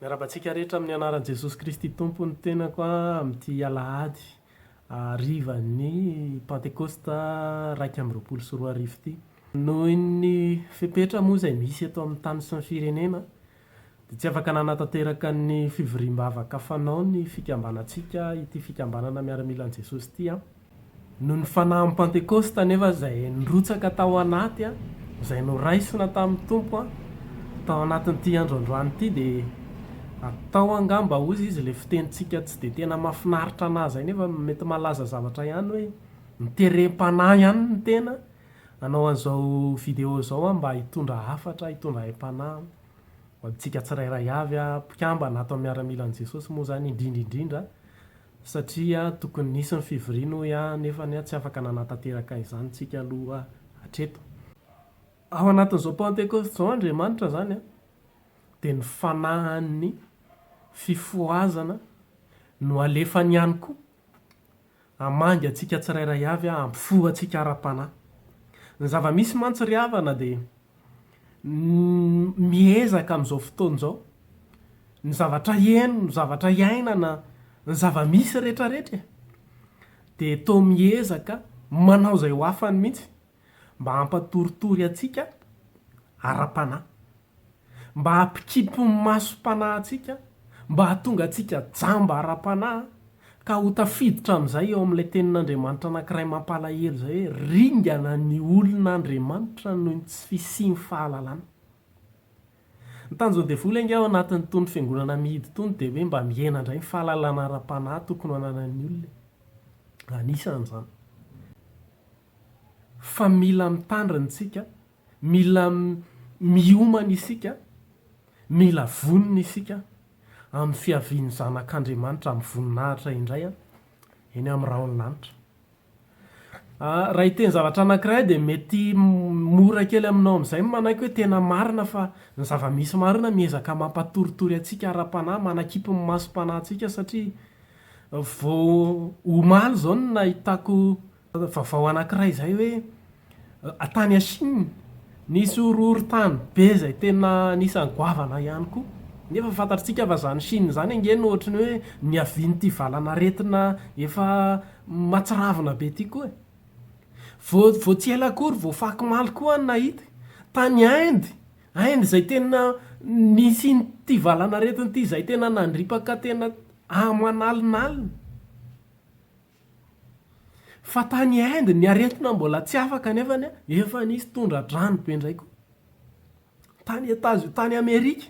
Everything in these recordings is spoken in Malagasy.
Miarabantsika rehetra amin'ny anaran'i Jesosy Kristy tompo ny tenako amin'ity alahady arivan'ny Pentecosta 2024 ity. Noho ny fepetra moa izay misy eto amin'ny tany sy ny firenena dia tsy afaka nanatanteraka ny fivoriam-bavaka fanao ny fikambanantsika ity fikambanana miaramila an'i Jesosy ity noho ny fanahy Pentecosta nefa izay nirotsaka tao anaty izay noraisina tamin'ny tompo tao anatin'ity androandroany ity dia atao angamba ozy izy le fitenitsika tsy dia tena mahafinaritra anazy nefa mety malaza zavatra ihany hoe miterem-panahy ihany ny tena anao an'izao vidéo zao mba hitondra hafatra hitondra em-panahy ho antsika tsirairay avy mpikambana ato miaramila an'i Jesosy moa zany indrindraindrindra satria tokony nisy ny fivoriana hoe nefa tsy afaka nanatanteraka izany tsika aloha hatreto. Ao anatin'izao Pentecoste zao Andriamanitra zany dia ny fanahan'ny fifoazana no alefany ihany koa hamangy antsika tsirairay avy hampifoha antsika ara-panahy. Ny zava-misy mantsy ry havana dia miezaka amin'izao fotoana izao ny zavatra heno, ny zavatra iainana, ny zava-misy rehetrarehetra dia toa miezaka manao izay ho afany mihitsy mba hampatoritory antsika ara-panahy, mba hampikipy ny masom-panahy antsika, mba hahatonga antsika jamba ara-panahy ka ho tafiditra amin'izay eo amin'ilay tenin'Andriamanitra anankiray mampalahelo izay hoe ringana ny olon'Andriamanitra noho ny tsy fisiany fahalalana. Ny tanjona devoly anga ao anatin'ny tony fiangonana mihidy tony dia hoe mba mihena indray ny fahalalana ara-panahy tokony hananan'ny olona. Anisan'izany fa mila mitandrina isika, mila miomana isika, mila vonona isika amin'ny fiaviany zanak'Andriamanitra amin'ny voninahitra indray eny amin'ny rahaolinanitra. Raha hiteny zavatra anankiray dia mety mora kely aminao amin'izay manaiky hoe tena marina fa ny zava-misy marina miezaka mampatoritory antsika ara-panahy, manakipy ny masom-panahy antsika satria vao omaly izao no nahitako vaovao anankiray izay hoe tany a Chine nisy horohorontany be izay tena nisy goavana ihany koa. Nefa fantatritsika fa izany Chine izany angeny ohatry ny hoe niavian'ity valanaretina efa matsiravina be ity koa. Vao tsy ela akory vao fakimaly koa ny nahita tany Inde izay tena nisy ity valanaretina ity izay tena nandripaka tena amanalinalina. Fa tany Inde ny aretina mbola tsy afaka nefany efa nisy tondra-drano be indray koa. Tany Amerika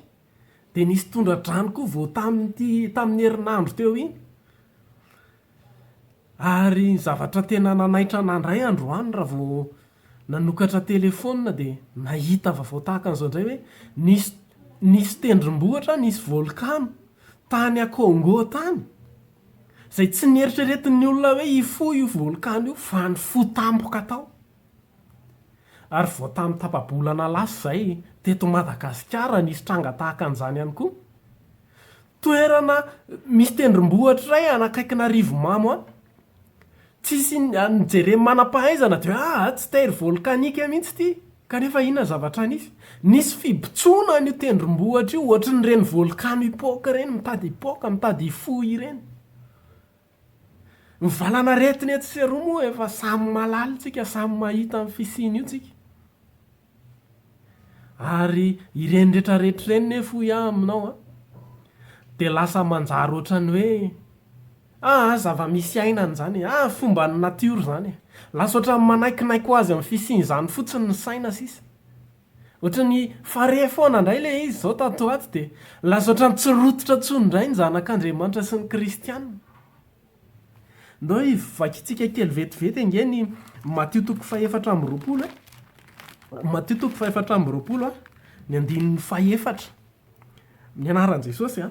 dia nisy tondra-drano koa vao tamin'ny herinandro teo iny. Ary zavatra tena nanaitra nandray androany raha vao nanokatra telefona dia nahita vaovao tahaka an'izao indray hoe nisy tendrombohitra, nisy volcano tany a Congo tany izay tsy nieritreretin'ny olona hoe hifoha io volcano io fa ny fo tampoka tao. Ary vao tamin'ny tapa-bolana lasa izay teto Madagasikara nisy tranga tahaka an'izany ihany koa. Toerana misy tendrombohitra iray anakaikina Rivomamo tsisy nijereny manam-pahaizana dia tsy tery volkanika mihitsy ity kanefa inona zavatra nisy fibotsoana io tendrombohitra io ohatry ny reny volcano hipoaka ireny, mitady hipoaka, mitady hifoha ireny. Ny valanaretina eto sy eroa moa efa samy malala tsika, samy mahita amin'ny fisiany io tsika. Ary ireny rehetrarehetra ireny nefa hoy aminao dia lasa manjary ohatrany hoe zava-misy ainana izany, fomba ny natiora izany. Lasa ohatrany manaikinaiky ho azy amin'ny fisiany izany fotsiny ny saina sisa. Ohatrany fare foana indray ilay izy izao tato ato dia lasa ohatrany tsy rototra intsony indray ny zanak'Andriamanitra sy ny Kristianina. Ndao hivakitsika kely vetivety angeny Matthieu 4:20. Matthieu 4:20 ny andininy 4. Ny anaran'i Jesosy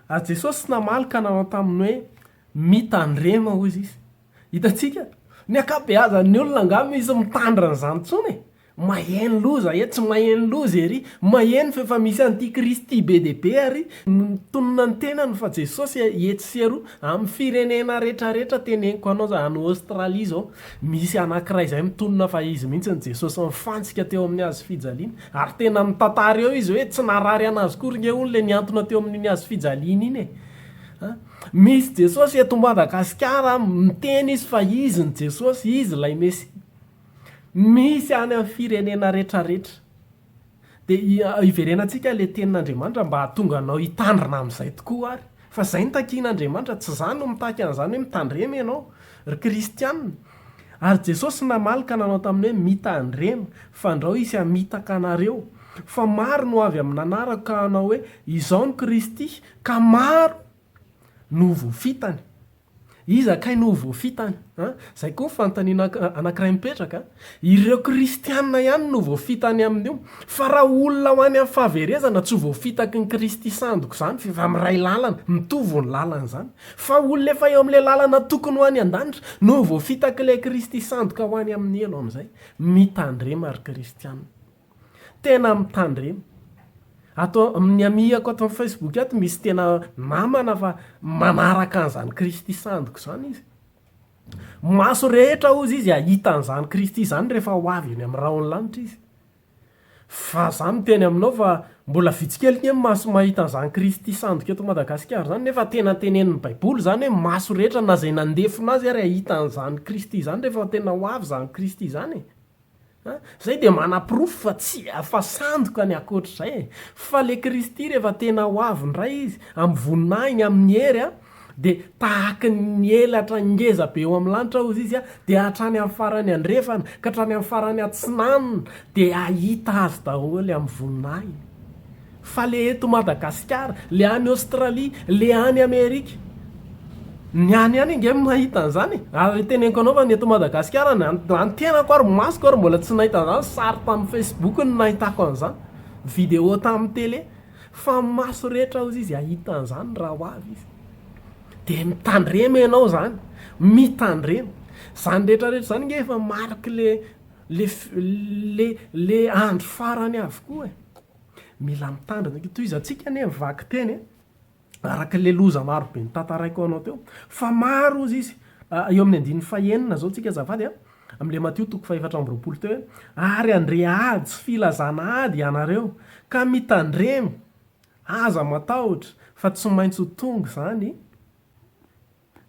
ary Jesosy namaly ka nanao taminy hoe mitandrema hoy izy. Hitantsika ny ankabeazan'ny olona angamba izy mitandra n'izany intsony maheno loza tsy maheno loza ery maheno fefa misy antikristy be deaibe ary tonona ny tenany fa jesosy etsysero amin'ny firenena rehetrarehetra teneniko anao za any Australia zao misy anankiray zay mitonona fa izy mihitsy ny jesosy mifantsika teo amin'ny azy fijaliana ary tena mitantary eo izy hoe tsy narary anazy kory on le niantona teo amin'ny azy fijaliana iny misy jesosy eto Madagasikara miteny izy fa izy ny jesosy izy lay mesy misy any amin'ny firenena rehetrarehetra dia iverenantsika le tenin'Andriamanitra mba hatonga anao hitandrina amin'izay tokoa ary fa zay ny takian'Andriamanitra tsy zany no mitaky an'izany hoe mitandrema ianao ry kristianina ary jesosy namalika nanao tamin'ny hoe mitandrema fandrao isy hamitaka anareo fa maro no avy amin'ny anaraka anao hoe izao ny Kristy ka maro no voafitany iza kay no voafitany zay koa fanontaniana anankiray mipetraka ireo kristianina ihany no voafitany amin'io fa raha olona ho any amin'ny fahaverezana tsy voafitaky ny Kristy sandoko zany fa miray lalana mitovy ny lalana zany fa olona efa eo amin'ilay lalana tokony ho any an-danitra no voafitaky ilay Kristy sandoka ho any amin'ny elo amin'izay mitandrema ry kristianina tena mitandrema ato amin'ny amiako ato amin'ny Facebook ato misy tena namana fa manaraka an'izany Kristy sandoko zany izy maso rehetra ozy izy ahita an'izany Kristy zany rehefa ho avy eny amin'ny rahony lanitra izy fa zany teny aminao fa mbola vitsikely maso mahita an'izany Kristy sandoko eto Madagasikara zany nefa tena tenenin'ny Baiboly zany hoe maso rehetra na zay nandefona azy ary ahita an'izany Kristy zany rehefa tena ho avy zany Kristy zany zay dia manam-pirofo fa tsy afasandoka ny akoatr'izay fa le Kristy rehefa tena ho avy ndray izy amin'ny voninahiny amin'ny hery dia tahaky ny elatra ngeza be eo amin'ny lanitra ozy izy dia hatrany amin'ny farany andrefana ka hatrany amin'ny farany atsinanina dia ahita azy daholo amin'ny voninahiny fa le eto Madagasikara le any Australia le any Amerika ny any inge mahita an'izany ary teneniko anao fa ny eto Madagasikara antenako ary masoko ary mbola tsy nahita an'izany sary tamin'ny Facebook no nahitako an'izany vidéo tamin'ny télé fa maso rehetra ozy izy ahita an'izany raha ho avy izy dia mitandrema ianao zany mitandrema zany rehetrarehetra zany nge efa mariky le andro farany avokoa mila mitandrina toy izy atsika ne mivaky teny araka le loza maro be nitantaraiko anao teo fa maro ozy izy eo amin'ny 9:9 zao tsika azafady amin'le Matio 4:20 teo ary andre ady sy filazana ady ianareo ka mitandrema aza matahotra fa tsy maintsy ho tonga zany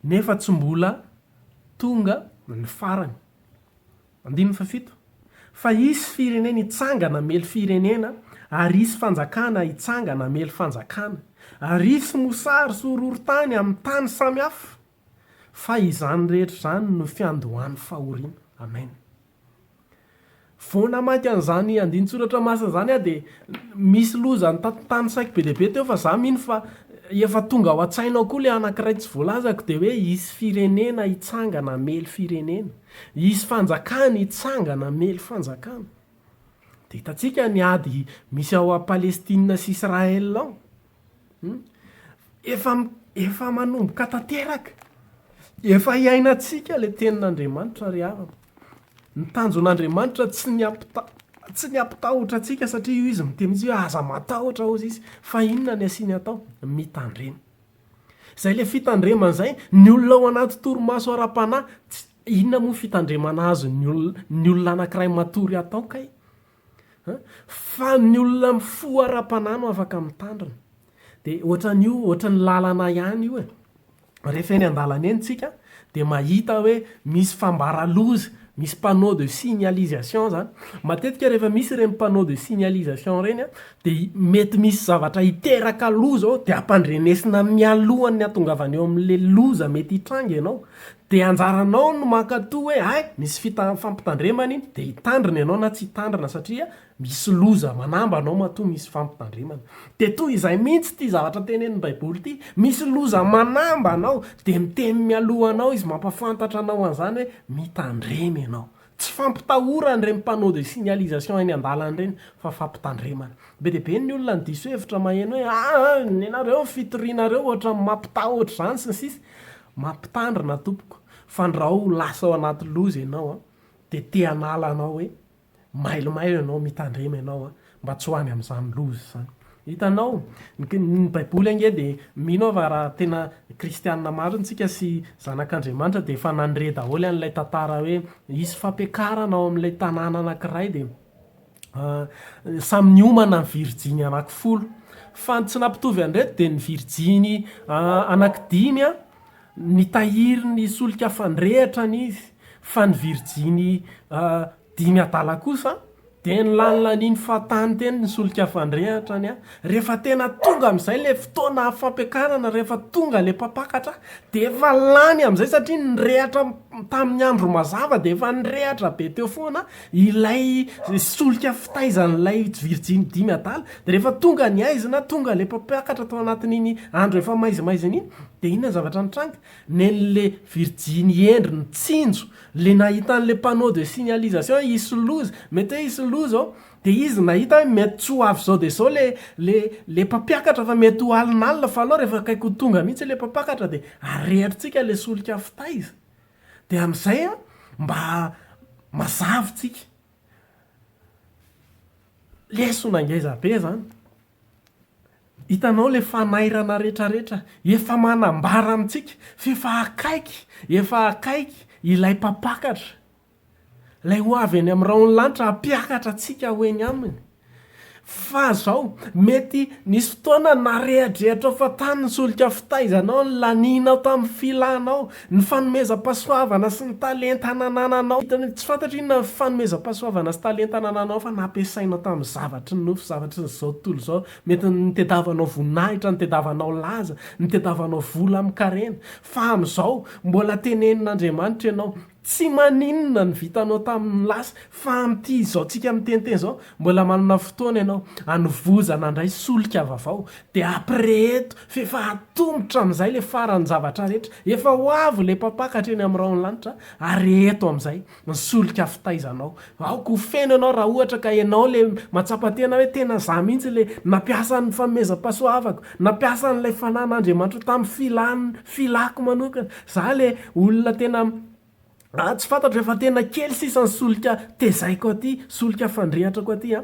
nefa tsy mbola tonga ny farany 7 fa isy firenena hitsangana mely firenena ary isy fanjakana hitsangana mely fanjakana ary isy mosary sy horohorontany amin'ny tany samihafa fa izany rehetra zany no fiandohany fahoriana amen foana maky an'izany andin-tsoratra masina zany dia misy loza ny tany saiko be deaibe teo fa za mino fa efa tonga ao an-tsainao koa le anankiray tsy voalazako dia hoe isy firenena hitsangana mely firenena isy fanjakana hitsangana mely fanjakana dia hitantsika ny ady misy ao a Palestina sy Israel ao efa manomboka tanteraka efa hiainantsika le tenin'Andriamanitra ry havana ny tanjon'Andriamanitra tsy ny ampitahotra atsika satria io izy miteny izy hoe aza matahotra ozy izy fa inona ny asiany atao mitandrema zay le fitandremana zay ny olona ao anaty torimaso ara-panahy inona moa fitandremana azy ny olona anankiray matory atao kay fa ny olona mifo ara-panahy no afaka mitandrina dia ohatran'io ohatran'ny lalana ihany io rehefa eny an-dalana eny tsika dia mahita hoe misy fambaraloza misy panneau de signalisation zany matetika rehefa misy ireny panneau de signalisation reny dia mety misy zavatra hiteraka loza ao dia ampandrenesina mialohany ny atongavany eo amin'le loza mety hitranga ianao dia anjaranao no mankatoa hoe misy fampitandremana iny dia hitandrina ianao na tsy hitandrina satria misy loza manamba anao matoa misy fampitandremana dia toy izay mihitsy ty zavatra tenenin'ny Baiboly ty misy loza manamba anao dia miteny mialoha anao izy mampafantatra anao an'izany hoe mitandrema ianao tsy fampitahorany reny panneau de signalisation eny an-dalana reny fa fampitandremana be dia be ny olona ny diso hevitra maheno hoe nenareo fitorianareo ohatra mampitahotra zany sy ny sisa mampitandrina tompoko fa ndrao lasa ao anaty loza ianao dia te hanala anao hoe mailomailo ianao mitandrema ianao a mba tsy hoany am'izany lozy zany hitanao ny baiboly ange de mino ava raha tena kristianina marintsika sy zanak'andriamanitra de efa nandre daholo an'ilay tantara hoe isy fampiakarana ao amin'ilay tanàna anankiray de samy niomana ny virjiny anankifolo fa tsy nampitovy andreto de ny virjiny anankidimy a nitahiry ny solika fandrehatrany izy fa ny virjiny dimy adala kosa de ny lanilaniny fahatany teny ny solika fandrehatrany a rehefa tena tonga am'izay le fotoana fampiakarana rehefa tonga le mpampakatra de efa lany am'izay satria nyrehatra tamin'ny andro mazava de efa nyrehatra be teo foana ilay solika fitaizan'ilay virjiny dimy adala de rehefa tonga ny aizina tonga le mpampiakatra tao anatin'iny andro efa maizimaizina iny de inona zavatra nitranga nen'le virjiny endry ny tsinjo le nahitan'le panneau de signalisation isy loza mety hoe isy loza ao de izy nahita mety tsy ho avy zao de zao le mpampiakatra fa mety ho alinalina fa aloha rehefa kaiky ho tonga mihitsy le mpampiakatra de arehatritsika le solika fitaiza de am'izay a mba mazavitsika lesona angaizabe zany hitanao le fanairana rehetrarehetra efa manambara amitsika efa akaiky ilay mpampakatra lay ho avy any am'raha onylanitra hampiakatra atsika hoeny aminy fa zao mety nisy fotoana narehadrehatra fa tany ny solika fitaizanao ny laninao tamin'ny filanao ny fanomezam-pahasoavana sy ny talenta nanananao tsy fantatry inona fanomezam-pahasoavana sy talenta nananao fa nampiasainao tamin'ny zavatry ny nofo zavatry ny zao tontolo zao mety nitedavanao voninahitra nitedavanao laza nitedavanao vola am'karena fa am'izao mbola tenenin'andriamanitra ianao tsy maninona ny vitanao tamin'ny lasa fa am'ty zao tsika miteniteny zao mbola manana fotoana ianao anovozana ndray solika vaovao de apreto fefa atombotra am'izay le farany zavatra rehetra efa ho avy le mpampakatra eny am'raha onylanitra ary eto am'izay ny solika fitaizanao aoko ho feno ianao raha ohatra ka ianao le matsapatena hoe tena za mihitsy le nampiasa ny fameza-pasoavako nampiasa n'lay fanan'andriamanitra tamin'ny filako manokana za le olona tena tsy fantatro efa tena kely sisany solika tezaiko aty solika fandrehatra ko aty a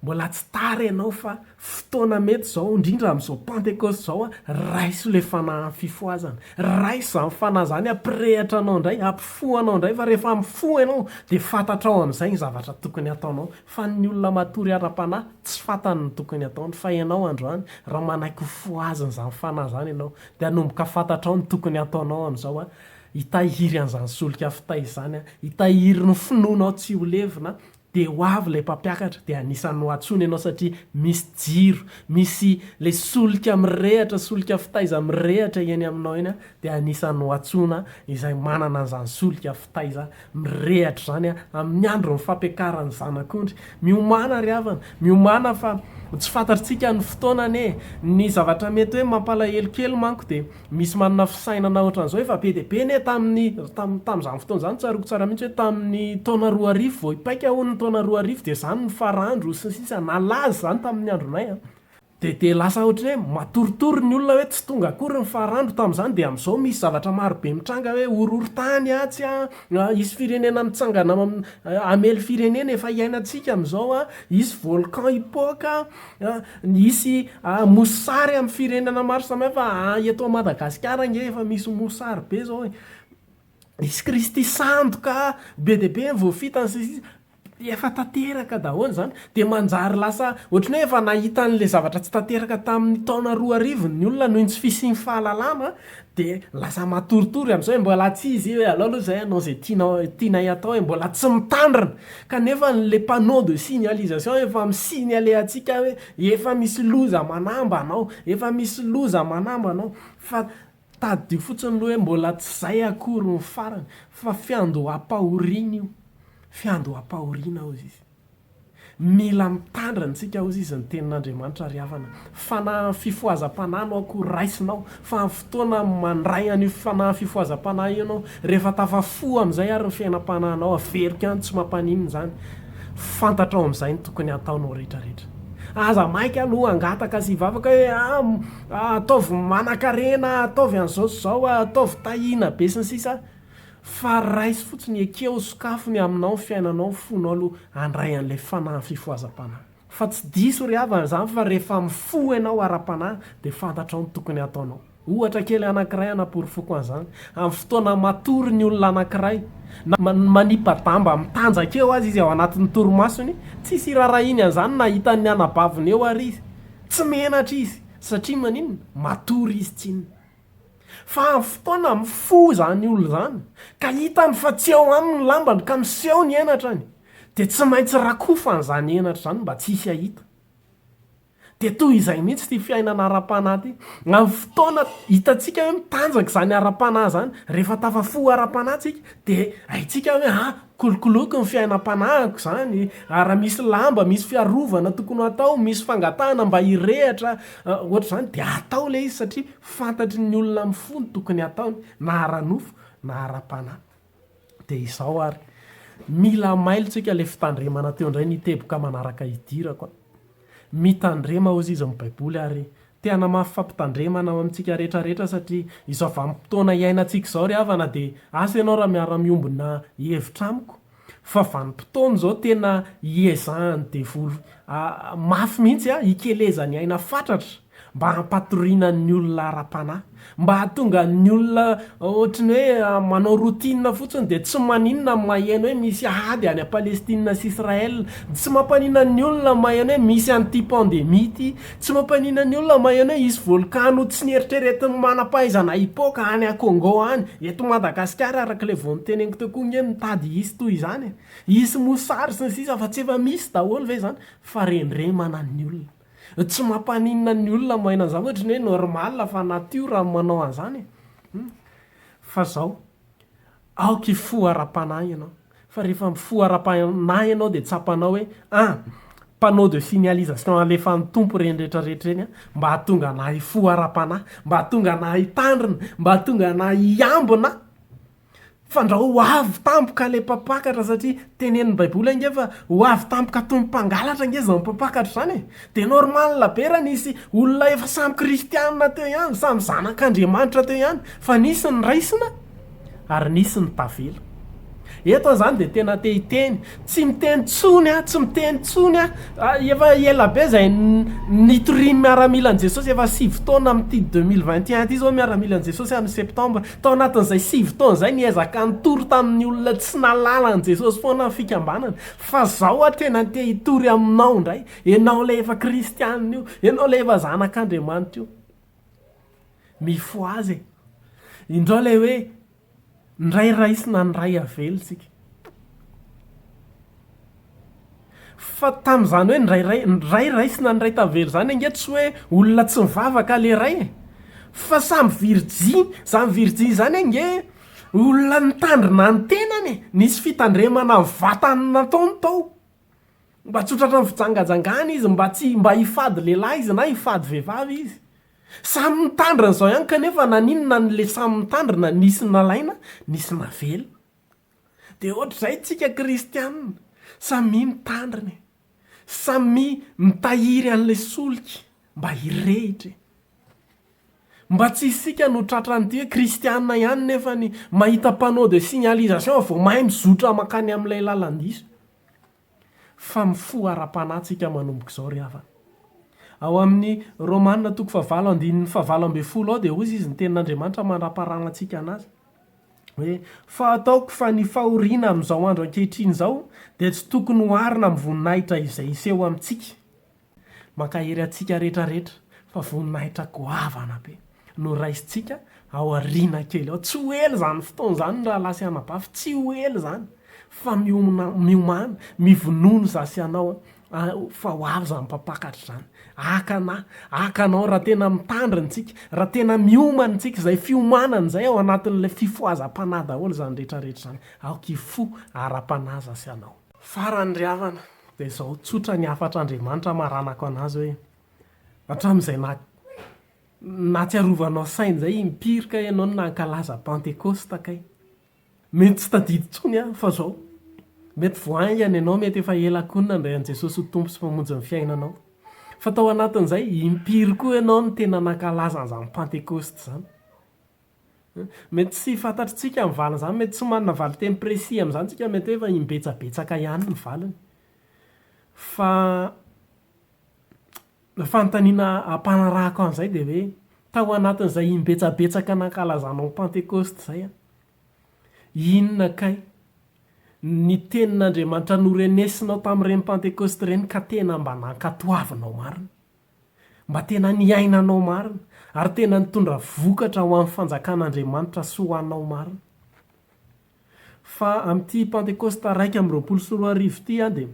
mbola tsy tary ianao fa fotoana mety zao indrindra am'izao pentecoste zao a raiso le fanahy fifoazana raiso zany fanahy zany ampirehatra anao indray ampifoanao indray fa rehefa mifo ianao de fantatrao am'izay ny zavatra tokony ataonao fa ny olona matory ara-panahy tsy fantany ny tokony ataony fa ianao androany raha manaiky hofoaziny zany fanahy zany ianao de anomboka fantatrao ny tokony ataonao am'izao a hitahiry an'izany solika fitaizany a hitahiry ny finoanao tsy ho levina de ho avy le mpampiakatra de anisany ho atsony ianao satria misy jiro misy le solika mirehatra solika fitaiza mirehatra eny aminao eny a de anisany ho atsona izay manana an'izany solika fitaiza mirehatra zany a amin'ny andro ny fampiakarany zanak'ondry miomana ry havana miomana fa tsy fantatritsika ny fotoanany ny zavatra mety hoe mampalahelokely manko de misy manana fisainana ohatran'izao efa be de be ne tam'izany fotoana zany tsaroko tsara mihitsy hoe tamin'ny taona 2000 vao hipaika ho ny taona 2000 de zany ny farandro sy sisa nalazy zany tamin'ny andronay a de lasa ohatry hoe matoritory ny olona hoe tsy tonga akory ny farandro tamin'izany de am'izao misy zavatra marobe mitranga hoe ororotany atsy a isy firenena mitsangana amely firenena efa iainantsika am'izao a isy volcan hipoka isy mosary amin'ny firenena maro samihafa eto Madagasikara nge efa misy mosary be zao isy kristy sandoka be de be voafitany sisy efa tanteraka daholo zany de manjary lasa ohatrany hoe efa nahita n'le zavatra tsy tanteraka tamin'ny taona 2000 ny olona noho tsy fisiny fahalalana de lasa matoritory am'izao mbola tsy izy hoe aloha zay anao zay tianay atao mbola tsy mitandrina kanefa le panneau de signalisation efa misignale atsika hoe efa misy loza manamba anao efa misy loza manamba anao fa tady fotsiny loha hoe mbola tsy zay akory ny farany fa fiandoham-pahoriana io fiandoham-pahoriana ao izy mila mitandrina tsika ao izy ny tenin'Andriamanitra ry havana fanahy fifoazam-panahy no akory raisinao fa fotoana mandray an'io fanahy fifoazam-panahy ianao rehefa tafafo am'izay ary ny fiainam-panahinao averika any tsy mampaninona zany fantatrao am'izay ny tokony ataonao rehetrarehetra aza maika aloha angataka sy hivavaka hoe ataovy manan-karena ataovy an'izao zao ataovy tahina be sy ny sisa fa raisy fotsiny ekeo sokafony aminao fiainanao fonao aloha andray an'lay fanahy fifoazam-panahy fa tsy diso ry havana zany fa rehefa mifo ianao ara-panahy dia fantatrao ny tokony ataonao ohatra kely anankiray anaporofoko an'izany amin'ny fotoana matory ny olona anankiray na manipadamba mitanjakeo azy izy ao anatin'ny toromasony tsisy irarahiny an'izany nahitany anabaviny eo ary izy tsy menatra izy satria maninona matory izy tsinona fa amin'ny fotoana mifo zany olo zany ka hitany fa tsy eo aminy lambany ka miseho ny enatrany dia tsy maintsy rakofa n'izany enatra zany mba tsisy ahita dia toy izay mihitsy ty fiainana ara-panahy ty amin'ny fotoana hitantsika hoe mitanjaka zany ara-panahy zany rehefa tafafo ara-panahy tsika dia haitsika hoe kolokoloky ny fiainam-panahiko zany raha misy lamba misy fiarovana tokony atao misy fangatahana mba hirehatra ohatra zany dia atao le izy satria fantatry ny olona mifony tokony ataony na ara-nofo na ara-panahy dia izao ary mila mailontsika le fitandremana teo indray niteboka manaraka idirako mitandrema ozy izy amin'ny baiboly ary tena mafampitandremana ao amintsika rehetrarehetra satria izao vanim-potoana iainantsika izao ry havana dia asa ianao raha miara-miombona hevitra amiko fa vanim-potoana zao tena iezahany devolo mafy mihitsy hikelezany aina fatratra mba hampatoriana ny olona ara-panahy mba hahatonga ny olona ohatrany hoe manao rotina fotsiny dia tsy maninona maheno hoe misy ady any Palestina sy Israel tsy mampanina ny olona maheno hoe misy an'ity pandemity tsy mampanina ny olona maheno hoe isy volkano tsy nieritreretiny manam-pahaizana hipoka any a Congo any eto Madagasikara araka le vao niteneniko teo koa ny hoe mitady isy toy izany isy mosary sy ny sisa fa tsy efa misy daholo ve zany fa rendremana ny olona tsy mampanina ny olona maheno an'izany ohatrany hoe normal fa natiora manao an'izany fa zao aoky fo ara-panahy ianao fa rehefa mifo ara-panahy ianao dia tsapanao hoe panneau de signalisation alefan'ny tompo reny rehetrarehetra reny mba hahatonga anahy hifo ara-panahy mba hahatonga anahy hitandrina mba hahatonga anahy hiambina fa ndra ho avy tampoka le mpapakatra satria tenenin'ny baiboly ange fa ho avy tampoka toy mpangalatra ange zany mpapakatra zany dia normal be raha nisy olona efa samy kristianina teo ihany samy zanak'Andriamanitra teo ihany fa nisy ny raisina ary nisy ny tavela eto zany dia tena te hiteny tsy miteny tsony tsy miteny tsony efa ela be zay nitoriny miaramila an' Jesosy efa 7 taona amin'ity 2021 ty zao miaramila an' Jesosy amin'ny septambra tao anatin'izay 7 taona zay niezaka nitory tamin'ny olona tsy nalala an' Jesosy foana fikambanana fa zao tena te hitory aminao indray ianao le efa kristianina io ianao le efa zanak'Andriamanitra io mifo azy indreo le hoe ndray raisina ndray avelontsika fa tamin'izany hoe ndray raisina ndray tavelo zany ange tsy hoe olona tsy mivavaka le ray fa samy virjy zany ange olona nitandrina ny tenany nisy fitandremana vatany nataony tao mba tsotratra ny fijangajangana izy mba hifady lehilahy izy na hifady vehivavy izy samy mitandrina zao ihany kanefa naninona n'le samy mitandrina nisy nalaina nisy navela dia ohatr'izay tsika kristianina samy mitandrina samy mitahiry an'le solika mba hirehitra mba tsy isika no tratran'ity hoe kristianina ihany nefa ny mahita panneau de signalisation vao mahay mizotra makany amin'ilay lalandiso fa mifo ara-panahy tsika manomboka izao ry havana ao amin'ny Romanina 7:20 ao dia hozy izy ny tenin'Andriamanitra mandraparana antsika anazy hoe fa ataoko fa ny fahoriana amin'izao andro ankehitriny izao dia tsy tokony ho arina amin'ny voninahitra izay iseho amintsika mankahery antsika rehetrarehetra fa voninahitra goavana be no raisitsika ao ariana kely ao tsy ho ely zany fotoana zany raha lasy anabafy tsy ho ely zany fa miomana mivonono zasy anao fa ho avy zany mpapakatra zany akanao raha tena mitandrintsika raha tena miomanitsika zay fiomanana zay ao anatin'la fifoazam-panahy daholo zany rehetrarehetra zany aoky fo ara-panahy zasy anao farany ry havana dia izao tsotra ny afatr'Andriamanitra maranako anazy hoe hatramin'izay natsiarovanao sainy zay impirika ianao nankalaza pentekosta kay mety tsy tadidy tsony fa zao mety voaingany ianao mety efa ela koa nandray an' Jesosy ho tompo sy mpamonjy ny fiainanao fa tao anatin'izay impiry koa ianao no tena nankalaza an'izany pentekosta zany mety tsy fantatritsika amin'ny valiny zany mety tsy manana valy teny précis am'izany tsika mety hoe efa imbetsabetsaka ihany ny valiny fa fanontaniana ampanarahako an'izay de hoe tao anatin'izay imbetsabetsaka nankalazanao pentecoste zay a inona kay ny tenin'Andriamanitra norenesinao tamin'ireny pentecoste ireny ka tena mba nankatoavinao marina mba tena niainanao marina ary tena nitondra vokatra ho amin'ny fanjakan'Andriamanitra sy ho anao marina fa amin'ity pentecoste 2024 ity a de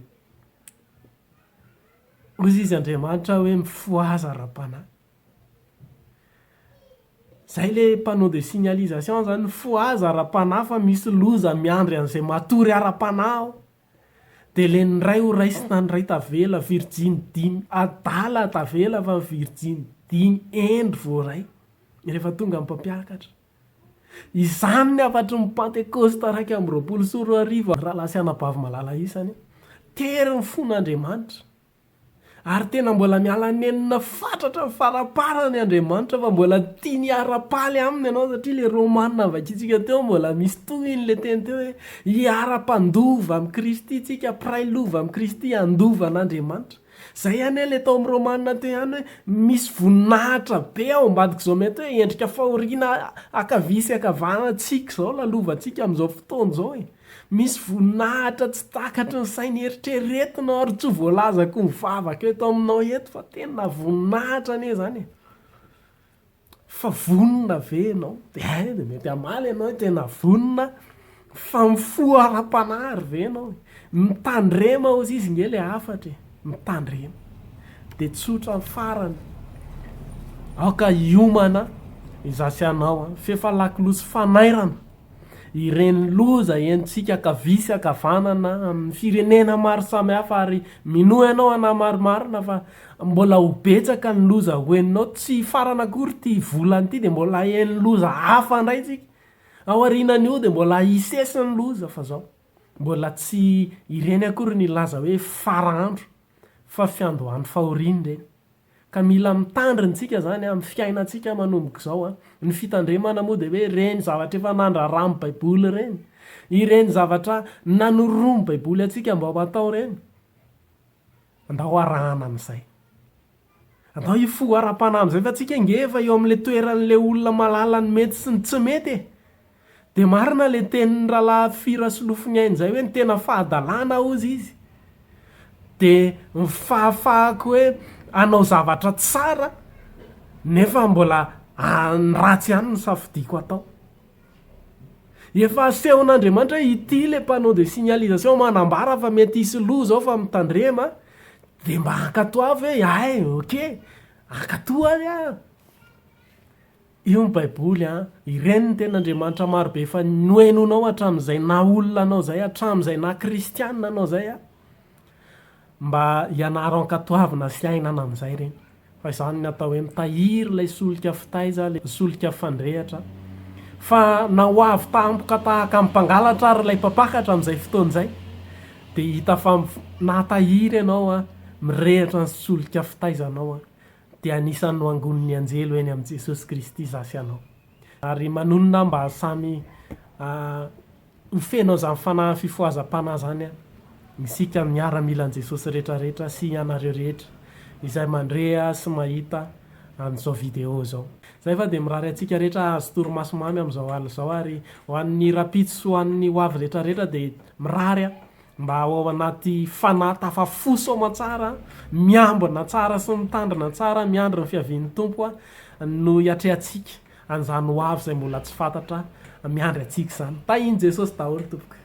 ozy izy Andriamanitra hoe mifoaza ra-panahy zay le panneau de signalisation zany foaza ra-panahy fa misy loza miandry an'izay matory ara-panahy ao de le nyray ho raisina ny ray tavela virgine 5 adala tavela fa virgine 5 endry voaray rehefa tonga amin'ny mpampiakatra izany ny afatry ny pentecoste 2024 raha lasianabavy malala isany tery ny fon'Andriamanitra ary tena mbola miala nenina fatratra faraparany Andriamanitra fa mbola tia ny ara-paly aminy ianao satria le romanina vakitsika teo mbola misy tohiny le teny teo hoe hiara-pandova amin'ny Kristy tsika piray lova amin'ny Kristy andova an'Andriamanitra zay ihany le tao amin'ny romanina teo ihany hoe misy voninahitra be ao ambadika zao mety hoe endrika fahoriana akavisy akavana tsika zao lalovantsika amin'izao fotoana zao misy voninahitra tsy takatry ny sainy eritreretina ary tsy voalazako mivavaka eto aminao eto fa tena voninahitra ane zany fa vonina ve ianao de mety amaly ianao tena vonina fa mifoa ara-panahy ve ianao mitandrema ozy izy nge le afatra mitandrema de tsotra farany aoka iomana izasy anao fefa lakilosy fanairana ireny loza entsika akavisy akavanana amin'ny firenena maro samihafa ary minoa ianao ana marimarina fa mbola ho betsaka ny loza hoeninao tsy farana akory ty volany ity de mbola eny loza hafa ndray tsika ao arinan'io de mbola isesy ny loza fa zao mbola tsy ireny akory ny laza hoe faraandro fa fiandohan'ny fahoriany reny ka mila mitandrintsika zany amin'ny fiainantsika manomboka zao ny fitandremana moa de hoe reny zavatra efa nandraramy baiboly reny ireny zavatra nanoromy baiboly atsika mba ho atao reny andao arahana amin'izay andao ifo ara-panahy amin'izay fa tsika ngefa eo amin'le toeran'le olona malala ny mety sy ny tsy mety de marina le tenin'ny rahalahy fira solofony ainy zay hoe ny tena fahadalàna ozy izy de mifahafahako hoe anao zavatra tsara nefa mbola ratsy ihany ny safidiko atao efa asehon'Andriamanitra ity le panneau de signalisation manambara fa mety hisy loza ao fa mitandrema de mba ankatoavy hoe ay ok ankatoany io ny baiboly ireny ny ten'Andriamanitra marobe efa noenonao hatramin'izay na olona anao zay hatramin'izay na kristianina anao zay mba ianaro ankatoavina sy ainana amin'izay reny fa izany ny atao hoe mitahiry ilay solika fitaiza le solika fandrehatra fa na ho avy tampoka tahaka amin'ny mpangalatra ary ilay mpapakatra amin'izay fotoan'izay de hita fa natahiry ianao mirehatra ny solika fitaizanao de anisany no angoniny anjelo eny amin'i Jesosy Kristy zasy anao ary manonona mba samy hofenao zany fanahy fifoazam-panahy zany isika miara-mila an'i Jesosy rehetrarehetra sy ianareo rehetra izay mandrea sy mahita an'izao video zao zay fa de mirary atsika rehetra azo torimaso mamy amin'izao alina zao ary ho an'ny rapitsy sy ho an'ny hoavy rehetrarehetra de mirary mba ao anaty fanahy tafafoso amatsara miambina tsara sy mitandrina tsara miandry ny fiavian'ny tompo no hiatrehantsika an'izany hoavy zay mbola tsy fantatra miandry atsika zany tahiny Jesosy daholo tompoko